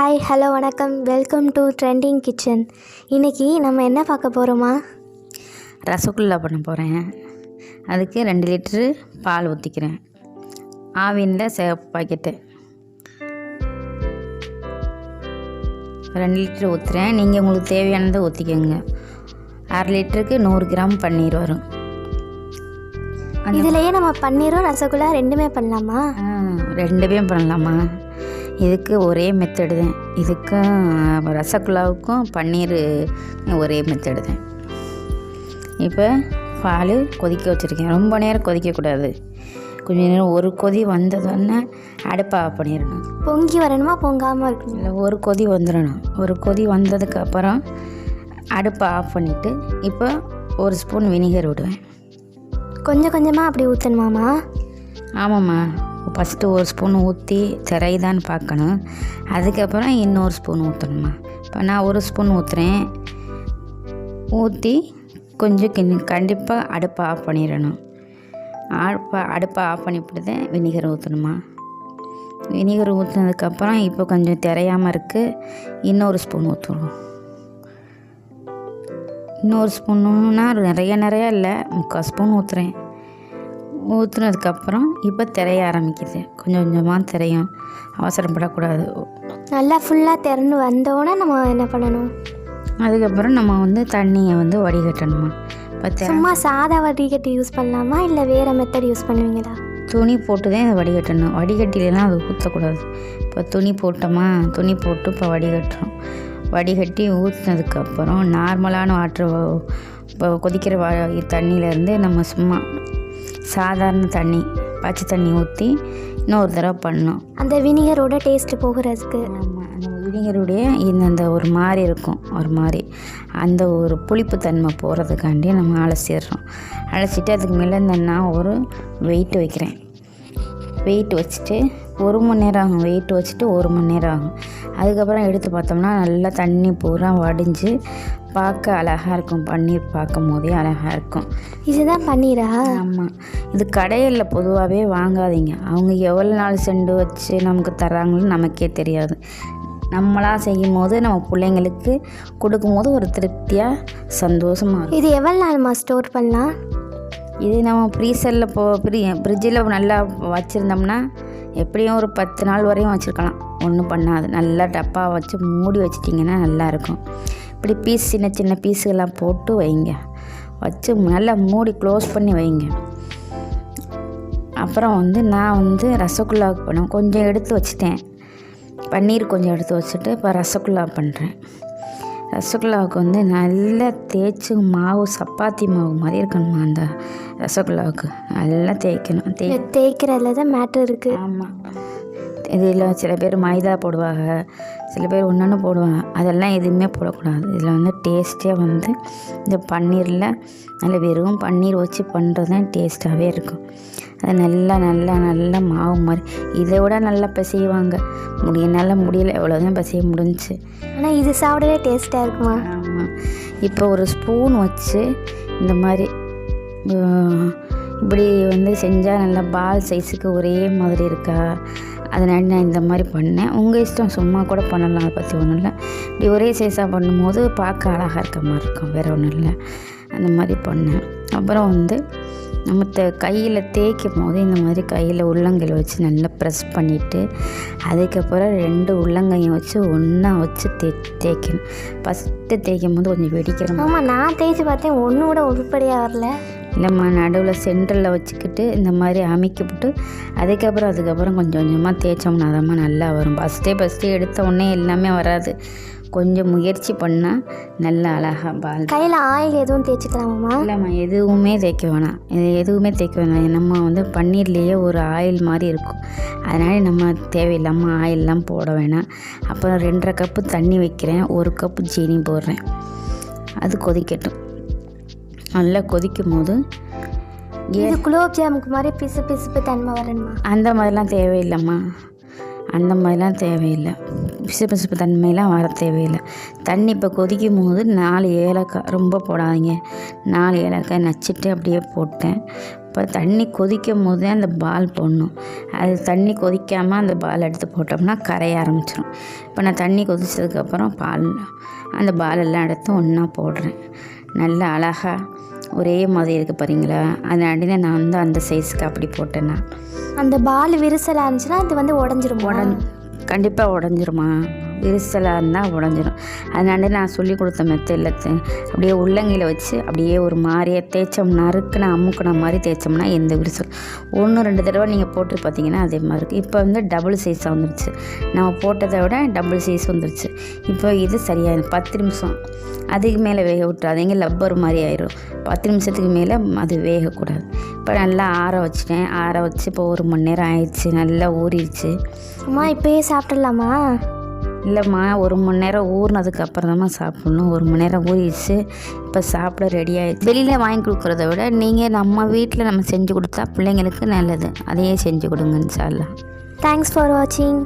Hi hello வணக்கம், welcome to trending kitchen. இன்றைக்கி நம்ம என்ன பார்க்க போகிறோமா? ரசகுல்லா பண்ண போகிறேன். அதுக்கு 2 லிட்ரு பால் ஊற்றிக்கிறேன். ஆவினில் சிவப்பு பாக்கெட்டு 2 லிட்ரு ஊற்றுறேன். நீங்கள் உங்களுக்கு தேவையானதை ஊற்றிக்கோங்க. 1/2 லிட்டருக்கு 100 கிராம் பன்னீர் வரும். இதுலேயே நம்ம பன்னீரும் ரசகுல்லா ரெண்டுமே பண்ணலாமா? ரெண்டுமே பண்ணலாமா? இதுக்கு ஒரே மெத்தடு தான். இதுக்கும் ரசகுல்லாவுக்கும் பன்னீர் ஒரே மெத்தடு தான். இப்போ பால் கொதிக்க வச்சுருக்கேன். ரொம்ப நேரம் கொதிக்கக்கூடாது. கொஞ்சம் நேரம் ஒரு கொதி வந்ததுன்னா அடுப்பை ஆஃப் பண்ணிடணும். பொங்கி வரணுமா, பொங்காமல் இருக்கணும்? இல்லை, ஒரு கொதி வந்துடணும். ஒரு கொதி வந்ததுக்கப்புறம் அடுப்பை ஆஃப் பண்ணிவிட்டு இப்போ 1 ஸ்பூன் வினிகர் விடுவேன். கொஞ்சம் கொஞ்சமாக அப்படி ஊற்றணுமாம்மா? ஆமாம்மா. ஃபஸ்ட்டு 1 ஸ்பூன் ஊற்றி திரைதான்னு பார்க்கணும். அதுக்கப்புறம் இன்னொரு ஸ்பூன் ஊற்றணுமா. இப்போ நான் 1 ஸ்பூன் ஊற்றுறேன். ஊற்றி கொஞ்சம் கண்டிப்பாக அடுப்பை ஆஃப் பண்ணிடணும். அடுப்பை ஆஃப் பண்ணிவிட்டு தான் வினிகர் ஊற்றணுமா. வினிகர் ஊற்றினதுக்கப்புறம் இப்போ கொஞ்சம் திரையாமல் இருக்குது. இன்னொரு ஸ்பூன் ஊற்றுவோம். இன்னொரு ஸ்பூனுன்னா நிறையா இல்லை, 3/4 ஸ்பூன் ஊற்றுறேன். ஊற்றுனதுக்கப்புறம் இப்போ திரைய ஆரம்பிக்குது. கொஞ்சம் கொஞ்சமாக திரையும், அவசரப்படக்கூடாது. நல்லா ஃபுல்லாக திறந்து வந்தோடனே நம்ம என்ன பண்ணணும்? அதுக்கப்புறம் நம்ம தண்ணியை வடிகட்டணுமா. இப்போ சும்மா சாதா வடிகட்டி யூஸ் பண்ணலாமா, இல்லை வேறு மெத்தட் யூஸ் பண்ணுவீங்களா? துணி போட்டு தான் இதை வடிகட்டணும். வடிகட்டிலாம் அது ஊற்றக்கூடாது. இப்போ துணி போட்டோமா, துணி போட்டு இப்போ வடிகட்டுறோம். வடிகட்டி ஊற்றினதுக்கப்புறம் நார்மலான வாட்டர், இப்போ கொதிக்கிற தண்ணியிலேருந்து நம்ம சும்மா சாதாரண தண்ணி, பச்சை தண்ணி ஊற்றி இன்னொரு தடவை பண்ணணும். அந்த வினிகரோட டேஸ்ட்டு போகிறதுக்கு. ஆமாம், அந்த வினிகருடைய இந்த ஒரு மாதிரி இருக்கும். ஒரு மாதிரி அந்த ஒரு புளிப்பு தன்மை போகிறதுக்காண்டி நம்ம அலசிடுறோம். அலசிட்டு அதுக்கு மேலே நான் ஒரு வெயிட் வைக்கிறேன். வெயிட் வச்சுட்டு 1 மணி நேரம் ஆகும். வெயிட் வச்சுட்டு 1 மணி நேரம் ஆகும். அதுக்கப்புறம் எடுத்து பார்த்தோம்னா நல்லா தண்ணி பூரா வடிஞ்சு பார்க்க அழகாக இருக்கும். பன்னீர் பார்க்கும் போதே அழகாக இருக்கும். இதுதான் பன்னீரா? ஆமாம். இது கடையில் பொதுவாகவே வாங்காதீங்க. அவங்க எவ்வளோ நாள் செண்டு வச்சு நமக்கு தர்றாங்கன்னு நமக்கே தெரியாது. நம்மளாக செய்யும் போது நம்ம பிள்ளைங்களுக்கு கொடுக்கும்போது ஒரு திருப்தியாக சந்தோஷமாக இருக்கும். இது எவ்வளோ நாள்மா ஸ்டோர் பண்ணலாம்? இது நம்ம ஃப்ரீசரில் ஃப்ரிட்ஜில் நல்லா வச்சுருந்தோம்னா எப்படியும் ஒரு 10 நாள் வரையும் வச்சுருக்கலாம். ஒன்றும் பண்ணாது. நல்லா டப்பா வச்சு மூடி வச்சிட்டிங்கன்னா நல்லாயிருக்கும். இப்படி சின்ன சின்ன பீஸுகள்லாம் போட்டு வைங்க. வச்சு நல்லா மூடி க்ளோஸ் பண்ணி வைங்க. அப்புறம் நான் ரசகுல்லாவுக்கு பண்ணேன். கொஞ்சம் எடுத்து வச்சுட்டேன். பன்னீர் கொஞ்சம் எடுத்து வச்சுட்டு இப்போ ரசகுல்லா பண்ணுறேன். ரசகுல்லாவுக்கு நல்லா தேய்ச்சி மாவு, சப்பாத்தி மாவு மாதிரி இருக்கணுமா. அந்த ரசகுல்லாவுக்கு நல்லா தேய்க்கணும். தேய்க்கிறதுல தான் மேட்டர் இருக்குது. ஆமாம். இதில் சில பேர் மைதா போடுவாங்க, சில பேர் ஒன்று போடுவாங்க. அதெல்லாம் எதுவுமே போடக்கூடாது. இதில் டேஸ்ட்டே இந்த பன்னீரில் நல்ல வெறும் பன்னீர் வச்சு பண்ணுறது தான் டேஸ்ட்டாகவே இருக்கும். அது நல்லா மாவு மாதிரி. இதை விட நல்லா பிசைவாங்க. என்னால் முடியலை, எவ்வளோதான் பிசைய முடிஞ்சிச்சு. ஆனால் இது சாப்பிடவே டேஸ்ட்டாக இருக்குமா? ஆமாம். இப்போ 1 ஸ்பூன் வச்சு இந்த மாதிரி இப்படி செஞ்சால் நல்லா பால் சைஸுக்கு ஒரே மாதிரி இருக்கா. அதனால நான் இந்த மாதிரி பண்ணேன். உங்கள் இஷ்டம், சும்மா கூட பண்ணலாம். அதை பற்றி ஒன்றும் இல்லை. இப்படி ஒரே சைஸாக பண்ணும்போது பார்க்க அழகாக இருக்க மாதிரி இருக்கும். வேறு ஒன்றும் இல்லை. அந்த மாதிரி பண்ணேன். அப்புறம் நம்ம கையில் தேய்க்கும் போது இந்த மாதிரி கையில் உள்ளங்கையில் வச்சு நல்லா ப்ரெஸ் பண்ணிவிட்டு அதுக்கப்புறம் 2 உள்ளங்கையும் வச்சு ஒன்றா வச்சு தேய்க்கணும். ஃபஸ்ட்டு தேய்க்கும் போது கொஞ்சம் வெடிக்கிறோம். ஆமாம், நான் தேய்ச்சி பார்த்தேன். ஒன்று கூட உருப்படியாக வரல. இல்லைம்மா, நடுவில் சென்டரில் வச்சுக்கிட்டு இந்த மாதிரி அமைக்கிவிட்டு அதுக்கப்புறம் கொஞ்சம் கொஞ்சமாக தேய்ச்சோம்னா அதம்மா நல்லா வரும். ஃபஸ்ட்டே எடுத்த உடனே எல்லாமே வராது. கொஞ்சம் முயற்சி பண்ணால் நல்லா அழகாக பால். கையில் ஆயில் எதுவும் தேய்ச்சிக்கலாமா? இல்லைம்மா, எதுவுமே தேய்க்க வேணாம். நம்ம பன்னீர்லேயே ஒரு ஆயில் மாதிரி இருக்கும். அதனால் நம்ம தேவையில்லாமல் ஆயிலெலாம் போட வேணாம். அப்புறம் 2.5 கப்பு தண்ணி வைக்கிறேன். 1 கப்பு ஜீனி போடுறேன். அது கொதிக்கட்டும். நல்லா கொதிக்கும் போது இது குலோப் ஜாமுக்கு மாதிரி பிசு தன்மை வரணுமா? அந்த மாதிரிலாம் தேவையில்லைம்மா. அந்த மாதிரிலாம் தேவையில்லை. பிசு தன்மையெல்லாம் வர தேவையில்லை. தண்ணி இப்போ கொதிக்கும் போது 4 ஏலக்காய், ரொம்ப போடாதீங்க, 4 ஏலக்காய் நச்சுட்டு அப்படியே போட்டேன். இப்போ தண்ணி கொதிக்கும் போதே அந்த பால் போடணும். அது தண்ணி கொதிக்காமல் அந்த பால் எடுத்து போட்டோம்னா கரைய ஆரம்பிச்சிடும். இப்போ நான் தண்ணி கொதிச்சதுக்கப்புறம் அந்த பாலெல்லாம் எடுத்து ஒன்றா போடுறேன். நல்லா அழகாக ஒரே மாதிரி இருக்குது பாருங்களா. அதனால நான் அந்த சைஸுக்கு அப்படி போட்டேன்னா அந்த பால் விரிசலாக இருந்துச்சுன்னா அது உடஞ்சிரும். கண்டிப்பாக உடஞ்சிருமா. விரிசலாக இருந்தால் உடஞ்சிரும். அதனால நான் சொல்லி கொடுத்த மெத்தடில் அப்படியே உள்ளங்கையில் வச்சு அப்படியே ஒரு மாதிரியே தேய்ச்சோம்னா அமுக்குன மாதிரி தேய்ச்சோம்னா எந்த விரிசல் 1-2 தடவை நீங்கள் போட்டு பார்த்தீங்கன்னா அதே மாதிரி இருக்குது. இப்போ டபுள் சைஸாக வந்துருச்சு. நம்ம போட்டதை விட டபுள் சைஸ் வந்துருச்சு. இப்போ இது சரியாக 10 நிமிஷம் அதுக்கு மேலே வேக விட்டுறாதீங்க. லப்பர் மாதிரி ஆயிடும். 10 நிமிஷத்துக்கு மேலே அது வேகக்கூடாது. இப்போ நல்லா ஆற வச்சுட்டேன். ஆற வச்சு இப்போ 1 மணி நேரம் ஆயிடுச்சு. நல்லா ஊறிடுச்சு. அம்மா இப்போயே சாப்பிட்றலாமா? இல்லைம்மா, 1 மணி நேரம் ஊறினதுக்கு அப்புறம் தான் சாப்பிட்ணும். 1 மணி நேரம் ஊறிடுச்சு. இப்போ சாப்பிட ரெடி ஆகிடுச்சு. வெளியில் வாங்கி கொடுக்குறத விட நீங்கள் நம்ம வீட்டில் நம்ம செஞ்சு கொடுத்தா பிள்ளைங்களுக்கு நல்லது. அதையே செஞ்சு கொடுங்க இன்ஷா அல்லாஹ். தேங்க்ஸ் ஃபார் வாட்சிங்.